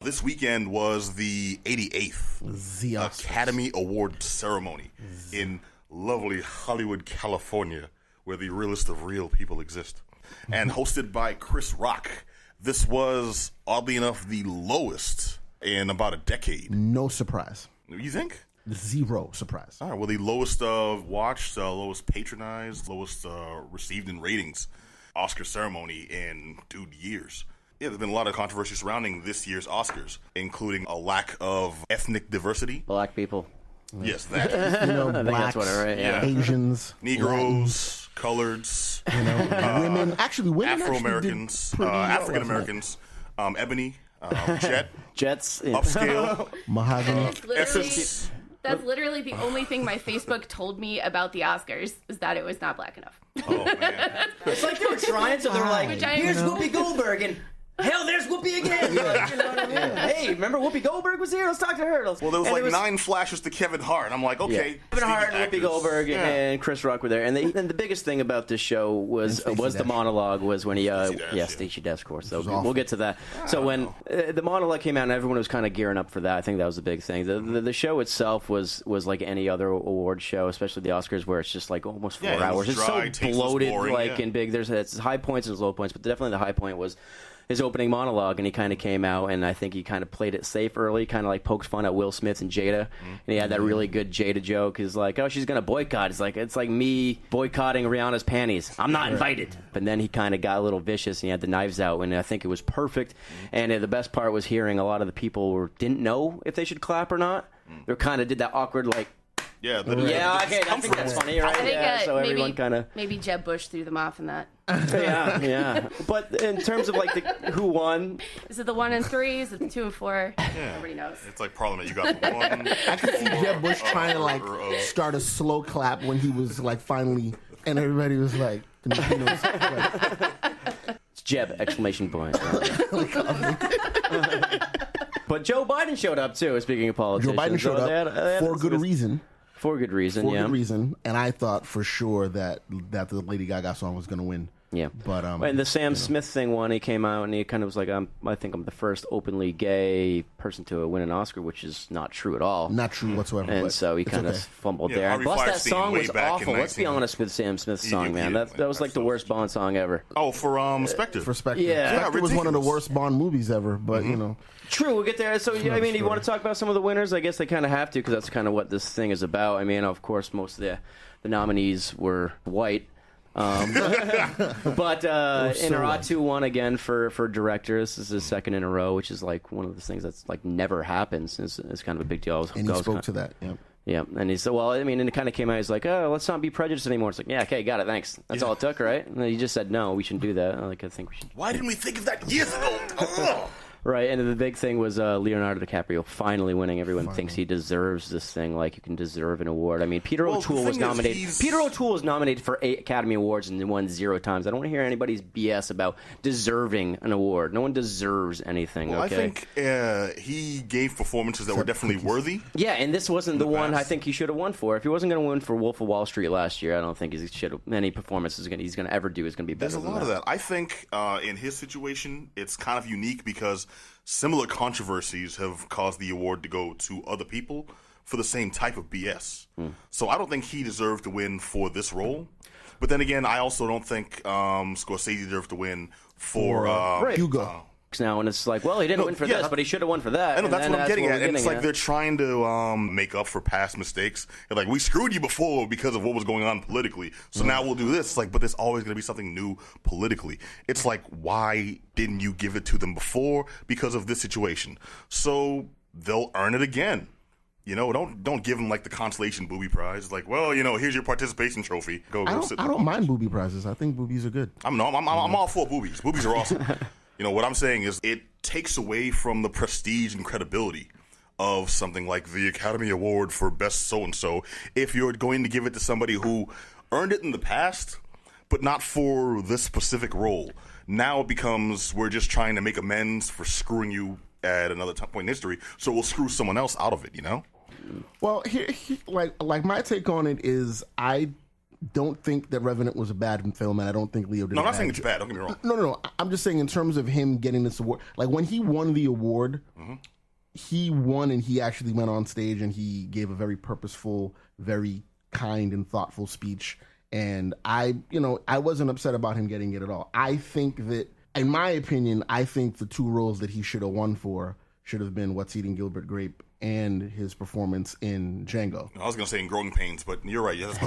This weekend was the 88th Academy Award ceremony in lovely Hollywood, California, where the realest of real people exist. And hosted by Chris Rock. This was, oddly enough, the lowest in about a decade. No surprise. You think? Zero surprise. All right, well, the lowest watched, lowest patronized, lowest received in ratings Oscar ceremony in, years. Yeah, there's been a lot of controversy surrounding this year's Oscars, including a lack of ethnic diversity. Black people. Yes, that. Blacks, Asians, Negroes, coloreds, women. Actually, women. Afro-Americans, African-Americans, ebony, Jets, upscale, mahogany. That's literally the only thing my Facebook told me about the Oscars, is that it was not black enough. Oh, man. It's like they were trying, so they're like, here's Whoopi Goldberg, and hell, there's Whoopi again. You know what I mean? Hey, remember Whoopi Goldberg was here? Let's talk to her. Well, there was 9 flashes to Kevin Hart. I'm like, okay. Kevin Hart, Whoopi Goldberg, and Chris Rock were there. And the biggest thing about this show was the monologue, was when he, Stacey Dash, of course. So we'll get to that. So when the monologue came out and everyone was kind of gearing up for that, I think that was the big thing. The show itself was like any other award show, especially the Oscars, where it's just like almost 4 hours. It's dry, so bloated, and big. There's high points and low points, but definitely the high point was his opening monologue, and he kind of came out, and I think he kind of played it safe early, kind of like poked fun at Will Smith and Jada, and he had that really good Jada joke. He's like, "Oh, she's gonna boycott." It's like me boycotting Rihanna's panties. I'm not invited. But then he kind of got a little vicious, and he had the knives out, and I think it was perfect. And the best part was hearing a lot of the people didn't know if they should clap or not. They kind of did that awkward like. Yeah, okay, I think that's funny, right? I think, so everyone kind of maybe Jeb Bush threw them off in that. yeah. But in terms of like who won, is it the 1 and 3? Is it the 2 and 4? Nobody knows. It's like Parliament. You got 1. I could see Jeb Bush trying to like start a slow clap when he was like finally, and everybody was like, it's Jeb! Exclamation point. But Joe Biden showed up too. Speaking of politicians, Joe Biden showed up for good reason. For good reason, good reason, and I thought for sure that the Lady Gaga song was going to win. Yeah, but and the Sam Smith thing one, he came out and he kind of was like, I think I'm the first openly gay person to win an Oscar, which is not true at all. Not true whatsoever. And so he kind of fumbled there. And plus, that song was awful. Let's be honest with Sam Smith's song, man. That was like the worst Bond song ever. Oh, for Spectre. For Spectre. Yeah, Spectre was one of the worst Bond movies ever. But True, we'll get there. So, I mean, you want to talk about some of the winners? I guess they kind of have to, because that's kind of what this thing is about. I mean, of course, most of the nominees were white. But Inarritu won again for director. This is his second in a row, which is like one of the things that's like never happens. It's kind of a big deal. And he spoke to that. Yep. Yeah, and he said, well, I mean, and it kind of came out, he's like, oh, let's not be prejudiced anymore. It's like, yeah, okay, got it, thanks. That's all it took, right? And then he just said, no, we shouldn't do that. I think we should. Why didn't we think of that years ago? Right, and the big thing was Leonardo DiCaprio finally winning. Everyone thinks he deserves this thing, like you can deserve an award. I mean, Peter O'Toole was nominated. Peter O'Toole was nominated for 8 Academy Awards and won 0 times. I don't want to hear anybody's BS about deserving an award. No one deserves anything. Well, okay? I think he gave performances that were definitely worthy. Yeah, and this wasn't the one I think he should have won for. If he wasn't going to win for Wolf of Wall Street last year, I don't think any performances he's going to ever do is going to be better. There's a lot of that. I think in his situation, it's kind of unique because similar controversies have caused the award to go to other people for the same type of BS. So I don't think he deserved to win for this role. But then again, I also don't think Scorsese deserved to win for Hugo. Now, and it's like, well, he didn't win for this, but he should have won for that. I know, that's what I'm getting at. And it's like they're trying to make up for past mistakes. They're like, we screwed you before because of what was going on politically, so now we'll do this. It's like, but there's always going to be something new politically. It's like, why didn't you give it to them before? Because of this situation. So they'll earn it again. Don't give them like the consolation booby prize. It's like, well, here's your participation trophy. Go sit. I don't mind booby prizes. I think boobies are good. I'm all for boobies. Boobies are awesome. What I'm saying is it takes away from the prestige and credibility of something like the Academy Award for Best So-and-so if you're going to give it to somebody who earned it in the past, but not for this specific role. Now it becomes, we're just trying to make amends for screwing you at another point in history, so we'll screw someone else out of it, Well, here like my take on it is I don't think that Revenant was a bad film, and I don't think Leo did. No, I'm not bad saying it's bad. Don't get me wrong. No. I'm just saying in terms of him getting this award. Like when he won the award, he won, and he actually went on stage and he gave a very purposeful, very kind and thoughtful speech. And I wasn't upset about him getting it at all. I think that, in my opinion, I think the two roles that he should have won for should have been What's Eating Gilbert Grape and his performance in Django. I was going to say in Growing Pains, but you're right. Yeah, That's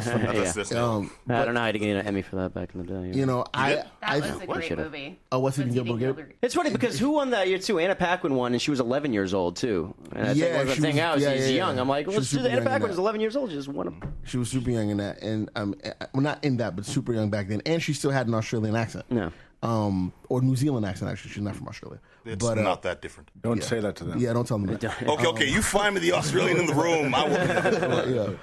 funny. I don't know how to get an Emmy for that back in the day. You know, that was a great movie. Oh, What's Eating Gilbert Grape? It's funny because who won that year too? Anna Paquin won, and she was 11 years old too. And I think one of the thing out is she's young. I'm like, well, let's do the Anna Paquin was 11 years old. She just won them. She was super young in that, and well, not in that, but super young back then, and she still had an Australian accent. No. Or New Zealand accent, actually. She's not from Australia. It's not that different. Don't say that to them. Yeah, don't tell them that. Okay, you find me the Australian in the room. I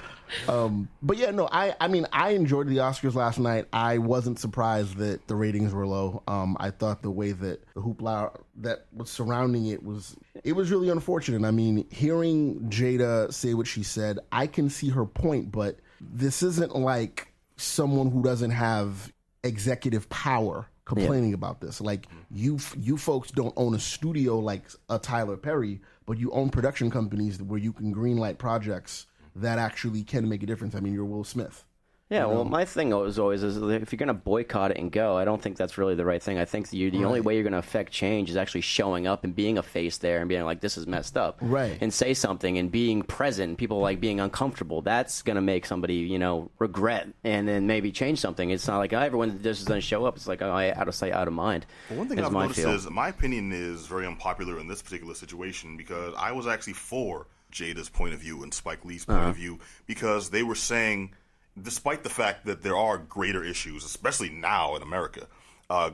will. But yeah, no, I mean, I enjoyed the Oscars last night. I wasn't surprised that the ratings were low. I thought the way that the hoopla that was surrounding it was really unfortunate. I mean, hearing Jada say what she said, I can see her point, but this isn't like someone who doesn't have executive power complaining about this. Like you folks don't own a studio like a Tyler Perry, but you own production companies where you can greenlight projects that actually can make a difference. I mean, you're Will Smith. Yeah, well, my thing was always is if you're going to boycott it and go, I don't think that's really the right thing. I think the only way you're going to affect change is actually showing up and being a face there and being like, this is messed up. Right. And say something and being present. People like being uncomfortable. That's going to make somebody, regret and then maybe change something. It's not like everyone just doesn't show up. It's like, out of sight, out of mind. Well, one thing I've noticed is my opinion is very unpopular in this particular situation because I was actually for Jada's point of view and Spike Lee's point of view because they were saying, despite the fact that there are greater issues, especially now in America,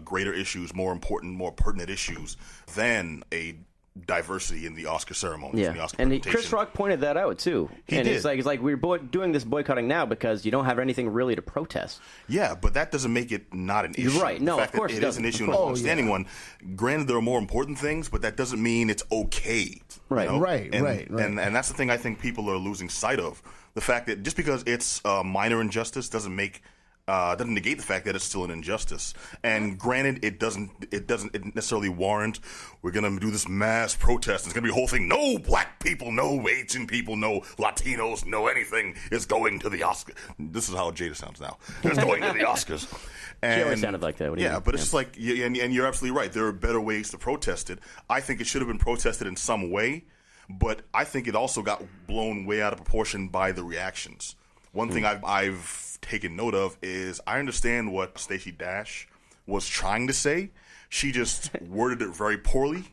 greater issues, more important, more pertinent issues than a diversity in the Oscar ceremonies. Yeah, and the Oscar and Chris Rock pointed that out too. He did. It's like we're doing this boycotting now because you don't have anything really to protest. Yeah, but that doesn't make it not an issue. You're right. No, the fact of course that it is an issue and a long-standing one. Granted, there are more important things, but that doesn't mean it's okay. Right, right. Right. And that's the thing I think people are losing sight of. The fact that just because it's a minor injustice doesn't negate the fact that it's still an injustice. And granted, it doesn't necessarily warrant we're gonna do this mass protest. It's gonna be a whole thing. No black people, no Asian people, no Latinos, no anything is going to the Oscars. This is how Jada sounds now. It's going to the Oscars. She always sounded like that. What do you mean? But it's just like, and you're absolutely right. There are better ways to protest it. I think it should have been protested in some way. But I think it also got blown way out of proportion by the reactions. One thing I've taken note of is I understand what Stacey Dash was trying to say. She just worded it very poorly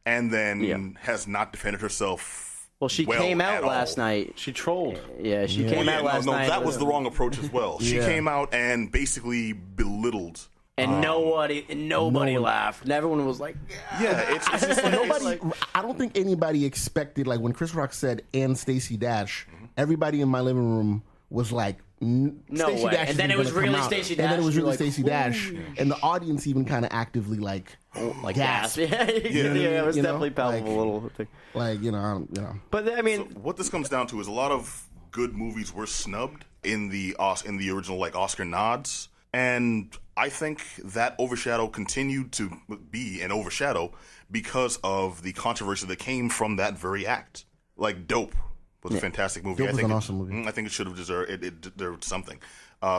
and then has not defended herself. Well, she came out last night. She trolled. Yeah, she came out last night. No, that was the wrong approach as well. She came out and basically belittled. And nobody laughed. And everyone was like, it's just like, I don't think anybody expected, like when Chris Rock said, and Stacey Dash, everybody in my living room was like, no Stacey way. Dash And then it was really Stacey Dash. And then it was really Stacey Dash. And the audience even kind of actively gasped. It was definitely palpable little thing. But I mean, so what this comes down to is a lot of good movies were snubbed in the original Oscar nods. And I think that continued to be an overshadow because of the controversy that came from that very act. Like Dope was a fantastic movie. Dope was an awesome movie. I think it should have deserved it deserved something.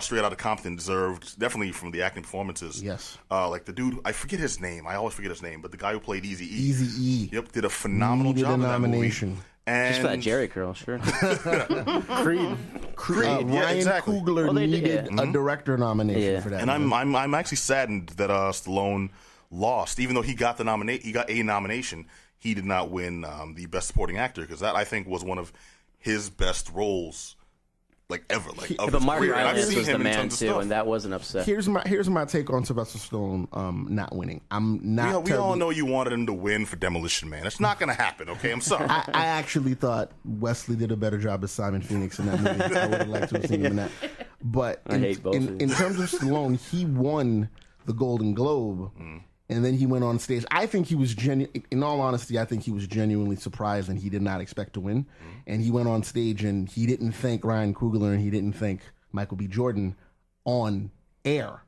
Straight Outta Compton deserved, definitely from the acting performances. Yes. Like the dude, I forget his name. I always forget his name, but the guy who played Eazy-E. Eazy-E. Yep, did a phenomenal job in that movie. And just for that Jerry curl, sure. Creed. Ryan Coogler needed a director nomination for that. And I'm actually saddened that Stallone lost, even though he got a nomination. He did not win the Best Supporting Actor because that I think was one of his best roles, ever. But Mark Rylance was the man too, and that wasn't upset. Here's my take on Sylvester Stallone not winning. I'm not. We all know you wanted him to win for Demolition Man. It's not going to happen. Okay, I'm sorry. I actually thought Wesley did a better job as Simon Phoenix in that movie. I would have liked to have seen him in that. But in terms of Stallone, he won the Golden Globe. And then he went on stage. I think he was in all honesty, I think he was genuinely surprised and he did not expect to win. And he went on stage and he didn't thank Ryan Coogler and he didn't thank Michael B. Jordan on air.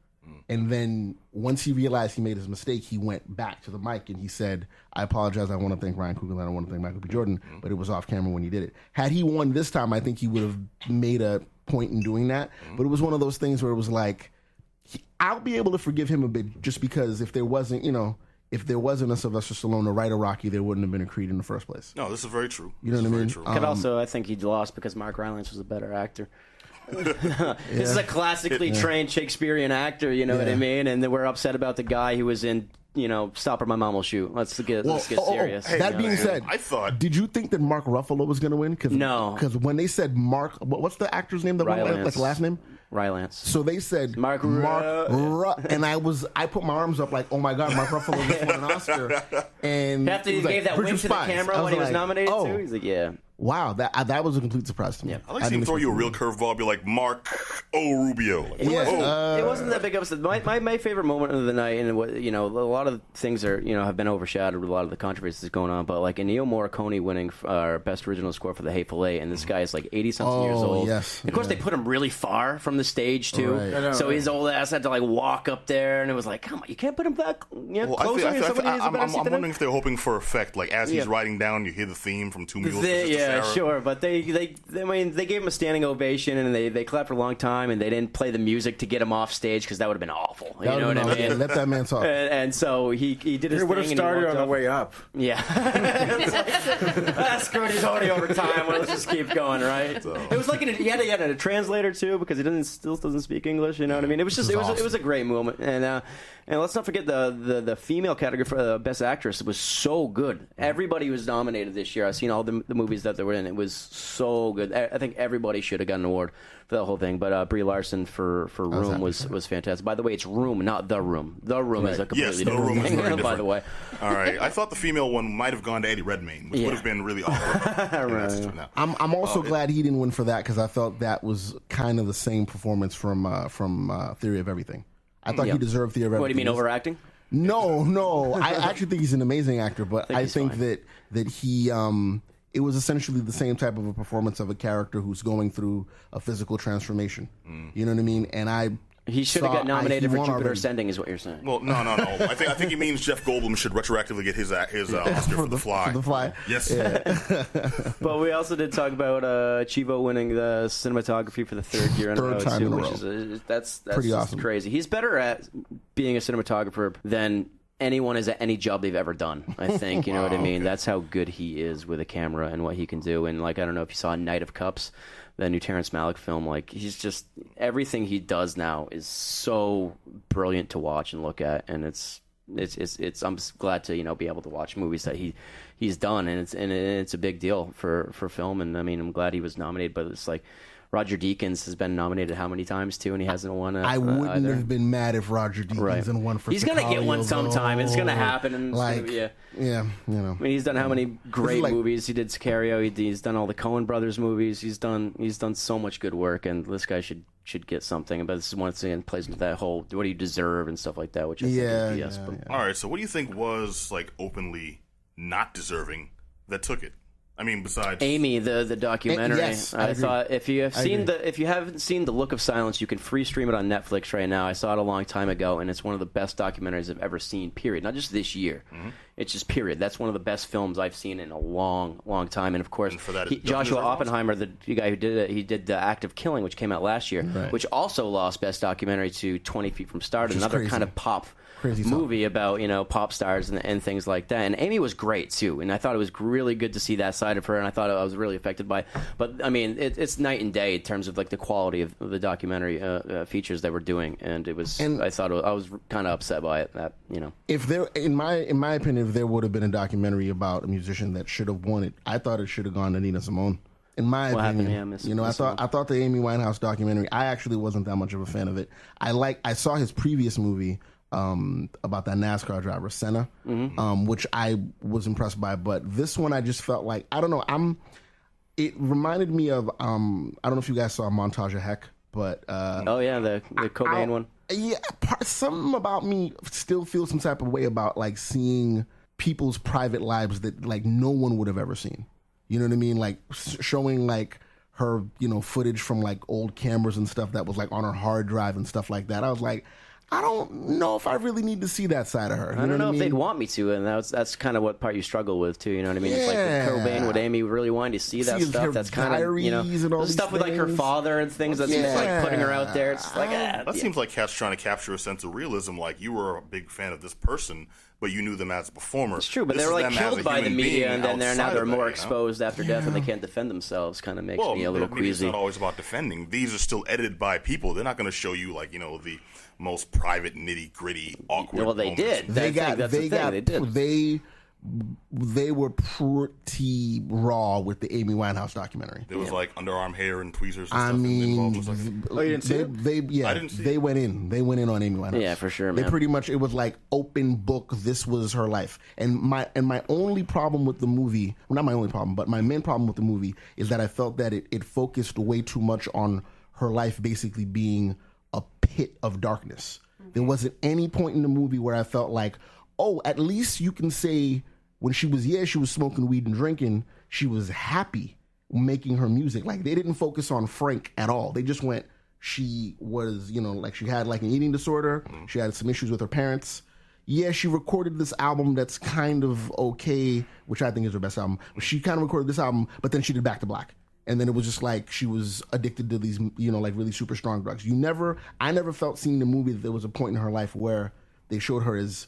And then once he realized he made his mistake, he went back to the mic and he said, I apologize. I want to thank Ryan Coogler. I want to thank Michael B. Jordan, but it was off camera when he did it. Had he won this time, I think he would have made a point in doing that. But it was one of those things where it was like, I'll be able to forgive him a bit just because if there wasn't, if there wasn't a Sylvester Stallone to write a Rocky, there wouldn't have been a Creed in the first place. No, this is very true. You know what I mean? Could also, I think he lost because Mark Rylance was a better actor. This is a classically trained Shakespearean actor, you know what I mean? And we're upset about the guy who was in, Stop or My Mom Will Shoot. Let's get serious. Hey, that being said, did you think that Mark Ruffalo was going to win? No. Because when they said Mark, what's the actor's name? Like the last name? Rylance. So they said Mark and I put my arms up like, oh my God, Mark Ruffalo just won an Oscar. And after he gave that wink to the camera when he was nominated too, he's like, yeah. Wow, that was a complete surprise to me. Yeah. I like seeing him throw you a real curveball, be like Mark Rubio. Like, it wasn't that big of a. My favorite moment of the night, and a lot of things are have been overshadowed with a lot of the controversies going on. But like Ennio Morricone winning our best original score for The Hateful Eight, and this guy is like 80-something years old. Yes, and of course, they put him really far from the stage too, right. So his old ass had to like walk up there, and it was like, come on, you can't put him that closer. I'm wondering if they're hoping for effect, like as he's riding down, you hear the theme from Two Mules. Yeah, sure, but they gave him a standing ovation and they clapped for a long time and they didn't play the music to get him off stage because that would have been awful. You know what I mean? Let that man talk. And so he did his thing. It would have started on the way up. Yeah. Screw it, he's already over time. Well, let's just keep going, right? So. It was like he had a translator too because he still doesn't speak English. You know what I mean? It was just it was a great moment and let's not forget the female category for Best Actress. It was so good. Everybody was nominated this year. I've seen all the movies that they were in. It was so good. I think everybody should have gotten an award for the whole thing. But Brie Larson for Room was fantastic. By the way, it's Room, not The Room. The Room is a completely different thing, by the way. All right. I thought the female one might have gone to Eddie Redmayne, which would have been really awkward. Right. I'm also glad he didn't win for that because I felt that was kind of the same performance from Theory of Everything. I thought he deserved Theory of Everything. What do you mean, overacting? No. I actually think he's an amazing actor, but I think that he it was essentially the same type of a performance of a character who's going through a physical transformation. You know what I mean? And he should have got nominated for Jupiter Ascending, is what you're saying. Well, no. I think he means Jeff Goldblum should retroactively get his Oscar for The Fly. For The Fly, yes. Yeah. But we also did talk about Chivo winning the cinematography for the third year in a row, too, which is that's pretty awesome. Crazy. He's better at being a cinematographer than anyone is at any job they've ever done, I think. You know what I mean? Okay. That's how good he is with a camera and what he can do. And, like, I don't know if you saw Night of Cups, the new Terrence Malick film. Like, he's just, everything he does now is so brilliant to watch and look at. And it's I'm glad to, be able to watch movies that he's done. And it's a big deal for film. And, I mean, I'm glad he was nominated, but it's like, Roger Deakins has been nominated how many times too, and he hasn't won. I wouldn't have been mad if Roger Deakins and won for. He's gonna get one sometime. It's gonna happen. And yeah. I mean, he's done how many great movies? He did Sicario. He's done all the Coen Brothers movies. He's done so much good work, and this guy should get something. But this is once again plays into that whole what do you deserve and stuff like that, which I think is BS. All right, so what do you think was like openly not deserving that took it? I mean, besides Amy, the documentary. Yes, I thought if you haven't seen The Look of Silence, you can free stream it on Netflix right now. I saw it a long time ago, and it's one of the best documentaries I've ever seen. Period. Not just this year. Mm-hmm. It's just period. That's one of the best films I've seen in a long, long time. And of course, Joshua Oppenheimer, the guy who did it, he did The Act of Killing, which came out last year, which also lost Best Documentary to 20 Feet from Stardom, another kind of pop movie about pop stars and things like that. And Amy was great too, and I thought it was really good to see that side of her, and I thought I was really affected by it. But I mean, it's night and day in terms of like the quality of the documentary features they were doing, and it was. And I thought I was kind of upset by it. That if there, in my opinion, if there would have been a documentary about a musician that should have won it, I thought it should have gone to Nina Simone. In my opinion, I thought the Amy Winehouse documentary. I actually wasn't that much of a fan of it. I saw his previous movie. About that NASCAR driver Senna, which I was impressed by, but this one I just felt like I don't know. It reminded me of I don't know if you guys saw Montage of Heck, but the Cobain one. Yeah, something about me still feels some type of way about like seeing people's private lives that like no one would have ever seen. You know what I mean? Like showing like her, footage from like old cameras and stuff that was like on her hard drive and stuff like that. I was like, I don't know if I really need to see that side of her. I don't know if they'd want me to, and that's kind of what part you struggle with too. You know what I mean? It's like with Cobain, would Amy really want to see that stuff? That's kind of stuff with like her father and things. That's just like putting her out there. It's like that seems like Kat's trying to capture a sense of realism. Like you were a big fan of this person, but you knew them as a performer. It's true, but they were like killed by the media, and then they're more exposed after death, and they can't defend themselves. Kind of makes me a little queasy. It's not always about defending. These are still edited by people. They're not going to show you like the most private, nitty gritty, awkward. Well, they did. They were pretty raw with the Amy Winehouse documentary. There was like underarm hair and tweezers. And you didn't see it? I didn't see it. Went in. They went in on Amy Winehouse. Yeah, for sure, man. They pretty much, it was like open book. This was her life. And my only problem with the movie, well, not my only problem, but my main problem with the movie is that I felt that it focused way too much on her life basically being a pit of darkness. There wasn't any point in the movie where I felt like, oh, at least you can say when she was smoking weed and drinking, she was happy making her music. Like they didn't focus on Frank at all. They just went, she was, like she had like an eating disorder. She had some issues with her parents. Yeah, she recorded this album that's kind of okay, which I think is her best album. She kind of recorded this album, but then she did Back to Black. And then it was just like she was addicted to these, like really super strong drugs. I never felt seeing the movie that there was a point in her life where they showed her as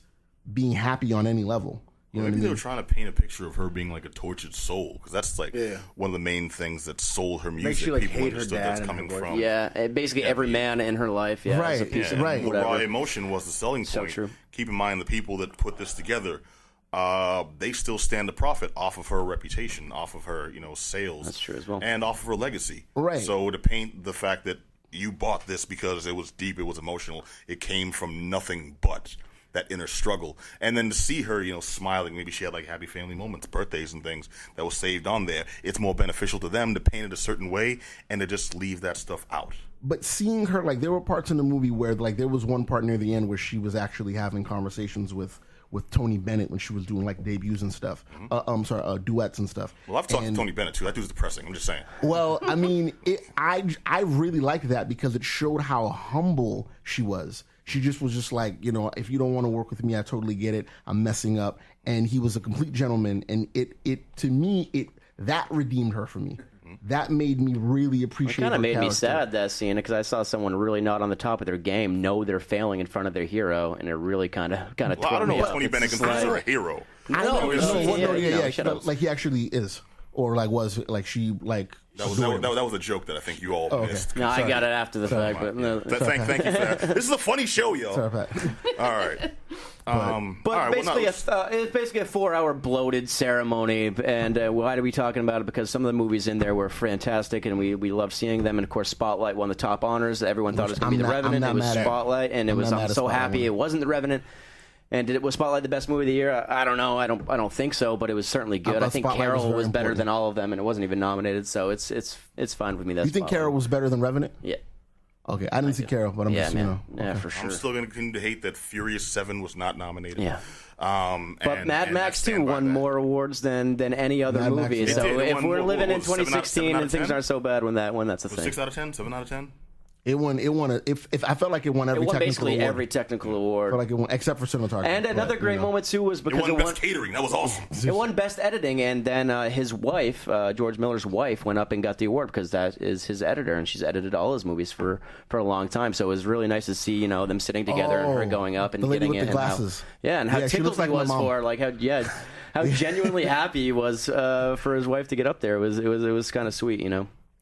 being happy on any level. Maybe they were trying to paint a picture of her being like a tortured soul, because that's like one of the main things that sold her music. She, like, people hate understood her that's dad coming and from. Yeah, basically every man in her life. Yeah, right. Was a piece of right. Raw emotion was the selling point. So true. Keep in mind the people that put this together. They still stand to profit off of her reputation, off of her, sales. That's true as well. And off of her legacy. Right. So to paint the fact that you bought this because it was deep, it was emotional, it came from nothing but that inner struggle. And then to see her, smiling, maybe she had like happy family moments, birthdays and things that was saved on there. It's more beneficial to them to paint it a certain way and to just leave that stuff out. But seeing her, like there were parts in the movie where like there was one part near the end where she was actually having conversations with Tony Bennett when she was doing like debuts and stuff. Duets and stuff. Well, I've talked to Tony Bennett too. That dude's depressing. I'm just saying. Well, I mean, I really liked that because it showed how humble she was. She just was just like, if you don't want to work with me, I totally get it. I'm messing up. And he was a complete gentleman. And that redeemed her for me. That made me really appreciate her. It kind of made character. me sad, that scene, because I saw someone really not on the top of their game, know they're failing in front of their hero, and it really kind of tore me up. I don't know what Tony Bennett considers her a hero. Like he actually is. Or like was like she like that was a joke that I think you all missed. No, I got it after the fact, but no. Thank you for that. This is a funny show, yo. Sorry, Pat. All right. It's basically a 4-hour bloated ceremony, and why are we talking about it? Because some of the movies in there were fantastic, and we loved seeing them. And of course, Spotlight won the top honors. Everyone thought it was going to be The Revenant. It was Spotlight, and I'm so happy it wasn't The Revenant. And was Spotlight the best movie of the year? I don't know. I don't think so, but it was certainly good. I think Spotlight Carol was better than all of them, and it wasn't even nominated, so it's fine with me. You think Carol was better than Revenant? Yeah. Okay, I didn't see Carol, but I'm just Yeah, for sure. I'm still going to continue to hate that Furious 7 was not nominated. Yeah. But Mad Max 2 won more awards than any other Mad movie. Max, So if we're living in 7 2016 and things aren't so bad when that's a thing. 6 out of 10? 7 out of 10? It won. If I felt like it won every technical basically award. every technical award. I felt like it won, except for cinematography. And another great moment too was because it won best catering. That was awesome. It won best editing, and then his wife, George Miller's wife, went up and got the award because that is his editor, and she's edited all his movies for a long time. So it was really nice to see them sitting together and her going up and the lady getting with it. The glasses. And how tickled he was for how genuinely happy he was for his wife to get up there. It was kind of sweet,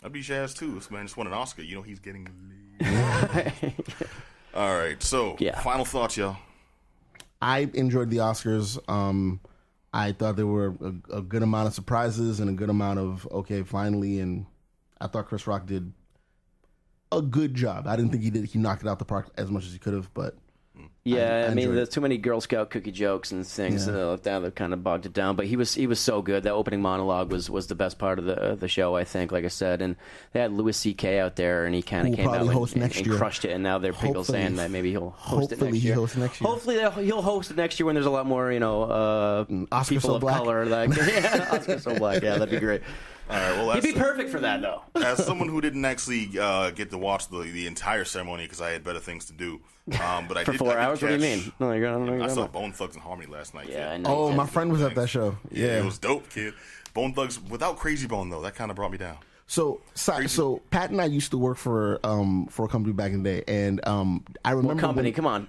I'd be jazzed too. This man just won an Oscar. He's getting. All right, so final thoughts, y'all. I enjoyed the Oscars. I thought there were a good amount of surprises and a good amount of finally, and I thought Chris Rock did a good job. I didn't think he knocked it out the park as much as he could have, but Yeah, I mean, there's too many Girl Scout cookie jokes and things that kind of bogged it down. But he was so good. That opening monologue was the best part of the show, I think. Like I said, and they had Louis C.K. out there, and he kind of came out and crushed it. And now there are people saying that maybe he'll host it next year. Hopefully he'll host it next year when there's a lot more, Oscar people so of black. color. Oscar so black. Yeah, that'd be great. All right, well, he'd be perfect for that, though. As someone who didn't actually get to watch the entire ceremony because I had better things to do, but I for did 4 hours. Catch, what do you mean? No, I saw Bone Thugs and Harmony last night. Yeah, I know. Oh, my friend was at that show. Yeah, it was dope, kid. Bone Thugs without Crazy Bone though, that kind of brought me down. So Pat and I used to work for a company back in the day, and I remember what company? Come on.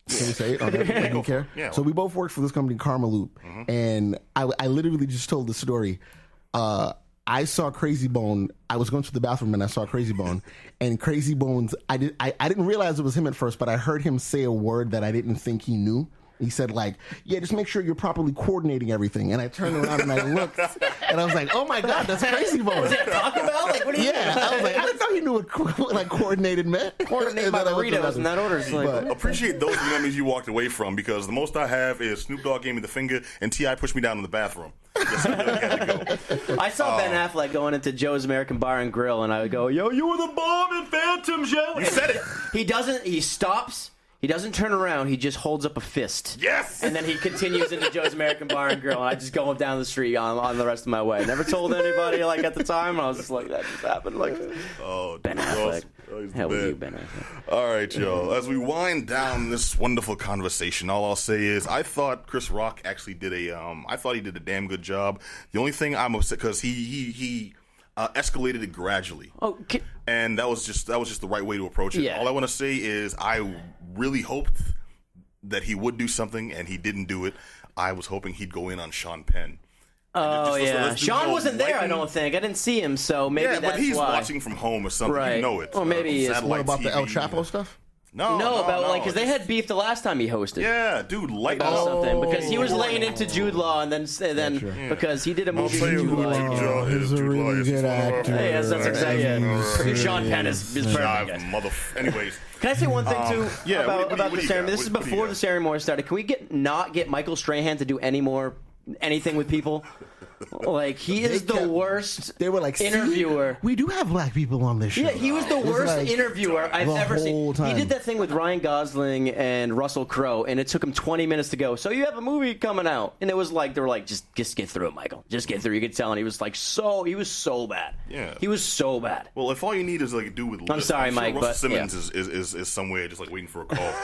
Can we say it? Okay, I don't care. Yeah. So we both worked for this company, Karma Loop, and I literally just told the story. I saw Crazy Bone. I was going to the bathroom and I saw Crazy Bone, and Crazy Bone's. I didn't realize it was him at first, but I heard him say a word that I didn't think he knew. He said, yeah, just make sure you're properly coordinating everything. And I turned around and I looked, and I was like, oh my God, that's Crazy Bone. Was it Taco Bell? What do you mean? I was like, I didn't know he knew what coordinated meant. Coordinate my burritos in that order. But appreciate those memories you walked away from, because the most I have is Snoop Dogg gave me the finger and T.I. pushed me down in the bathroom. I saw Ben Affleck going into Joe's American Bar and Grill, and I would go, "Yo, you were the bomb in Phantom, Joe." You said it. He doesn't. He stops. He doesn't turn around. He just holds up a fist. Yes. And then he continues into Joe's American Bar and Grill, and I just go down the street on the rest of my way. Never told anybody at the time. I was just like, that just happened. Ben Affleck. Oh, hell with you, Ben Affleck. All right, y'all. As we wind down this wonderful conversation, all I'll say is I thought Chris Rock actually did a damn good job. The only thing I'm upset because he escalated it gradually. And that was just the right way to approach it. Yeah. All I want to say is I really hoped that he would do something, and he didn't do it. I was hoping he'd go in on Sean Penn. Sean wasn't there, I don't think. I didn't see him, so maybe that's why. Yeah, but he's watching from home or something. Right. You know it. Or maybe he is. What about the El TV. Chapo stuff? No, because they had beef the last time he hosted. Yeah, dude, something because he was laying into Jude Law, and then because he did a movie with Jude Law. He's a really good actor. Yes, that's exactly it. Sean Penn is perfect. Anyways. Can I say one thing too about the ceremony? This is What do you before got? the ceremony started. Can we not get Michael Strahan to do anything with people? He is the worst. They were like, interviewer. We do have black people on this show. Yeah, he was the worst interviewer I've ever seen. Time. He did that thing with Ryan Gosling and Russell Crowe, and it took him 20 minutes to go. So you have a movie coming out, and it was they were like, just get through it, Michael. Just get through. You could tell, and he was he was so bad. Yeah, he was so bad. Well, if all you need is do with, I'm sorry, Mike, Russell but Simmons is somewhere just waiting for a call.